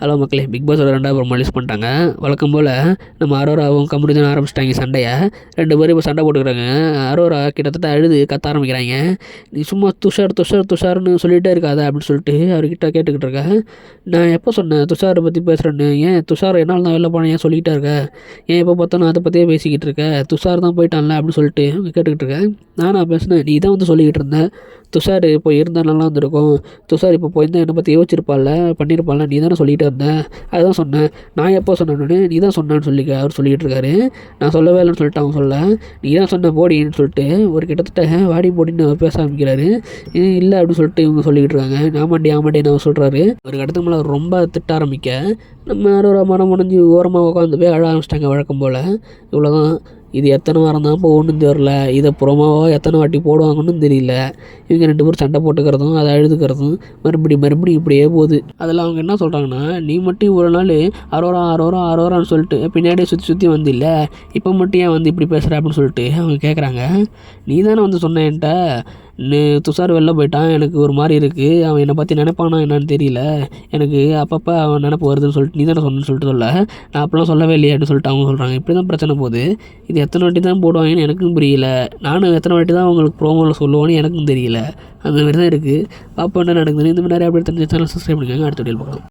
Hello மக்களே, big பாஸோட 2வது promo release பண்ணிட்டாங்க. வழக்கம் போல் நம்ம அரோராவும் கமருதீனும் ஆரம்பிச்சிட்டாங்க சண்டையை. 2 பேரும் இப்போ சண்டை போட்டுக்கிறாங்க. அரோரா கிட்டத்தட்ட அழுது கத்த ஆரம்பிக்கிறாங்க. நீ சும்மா துஷார் துஷார் துஷார்னு சொல்லிகிட்டே இருக்காத அப்படின்னு சொல்லிட்டு அவர்கிட்ட கேட்டுக்கிட்டு இருக்க. நான் எப்போ சொன்னேன் துஷாரை பற்றி பேசுகிறேன்னு? ஏன் துஷார் என்னால் தான் வெளில போனேன் ஏன் சொல்லிக்கிட்டே இருக்க? ஏன் எப்போ பார்த்தாலும் அதை பற்றியே பேசிக்கிட்டு இருக்க? துஷார் தான் போயிட்டான்ல அப்படின்னு சொல்லிட்டு அவங்க கேட்டுக்கிட்டு இருக்கேன். நானா பேசுனேன்? நீ தான் வந்து சொல்லிக்கிட்டு இருந்தேன் துஷார் இப்போ இருந்தால் நல்லா இருந்திருக்கும், துஷார் இப்போ போயிருந்தால் என்னை பற்றி யோசிச்சிருப்பாள்ல, பண்ணியிருப்பாள்ல, நீ தானே சொல்லிகிட்டே இருந்தேன். அதுதான் சொன்னேன். நான் எப்போ சொன்னேன்னு நீ தான் சொன்னான்னு அவர் சொல்லிக்கிட்டு இருக்காரு. நான் சொல்லவே இல்லைன்னு சொல்லிட்டு அவன் சொல்ல, நீ தான் சொன்ன போடின்னு சொல்லிட்டு ஒரு கிட்டத்தட்ட வாடி போடின்னு அவர் பேச ஆரம்பிக்கிறாரு. இல்லை அப்படின்னு சொல்லிட்டு இவங்க சொல்லிக்கிட்டு இருக்காங்க. ஆமாண்டின்னு அவர் சொல்கிறாரு. ஒரு இடத்துக்கு மேலே ரொம்ப திட்ட ஆரம்பிக்க நம்ம ஒரு மனம் முடிஞ்சு ஓரமாக உட்காந்து போய் அழ ஆரம்பிச்சிட்டாங்க வழக்கம் போல். இவ்வளோதான். இது எத்தனை வாரம் தான் போகணுன்னு தெரில. இதை ப்ரோமோவோ எத்தனை வாட்டி போடுவாங்கன்னு தெரியல. இவங்க 2 பேரும் சண்டை போட்டுக்கிறதும் அதை அழுதுக்கிறதும் மறுபடியும் இப்படியே போகுது. அதில் அவங்க என்ன சொல்கிறாங்கன்னா, நீ மட்டும் ஒரு நாள் அரோரான்னு சொல்லிட்டு பின்னாடியே சுற்றி வந்தில்ல, இப்போ மட்டும் ஏன் வந்து இப்படி பேசுகிற அப்படின்னு சொல்லிட்டு அவங்க கேட்குறாங்க. நீ தானே வந்து சொன்ன என்கிட்ட, துஷார் வெளில போயிட்டான், எனக்கு ஒரு மாதிரி இருக்குது, அவன் என்னை பற்றி நினைப்பானா என்னன்னு தெரியல, எனக்கு அப்பப்போ அவன் நினப்பு வருதுன்னு சொல்லிட்டு நீ தானே சொன்னு சொல்லிட்டு சொல்ல, நான் அப்போலாம் சொல்லவே இல்லையே அப்படின்னு சொல்லிட்டு அவங்க சொல்கிறாங்க. இப்படி தான் பிரச்சனை போகுது. இது எத்தனை வாட்டி தான் போடுவாங்கன்னு எனக்கும் புரியல. நானும் எத்தனை வாட்டி தான் அவங்களுக்கு ப்ரோமோவில் சொல்லுவான்னு எனக்கும் தெரியல. அந்த மாதிரி தான் இருக்குது. பாப்பா என்ன நடக்குதுன்னு இந்த மாதிரி நிறைய அப்படி தெரிஞ்ச சேனல் சப்ஸ்கிரைப் பண்ணிக்கோங்க. அடுத்த வீடியோவில் பார்க்கலாம்.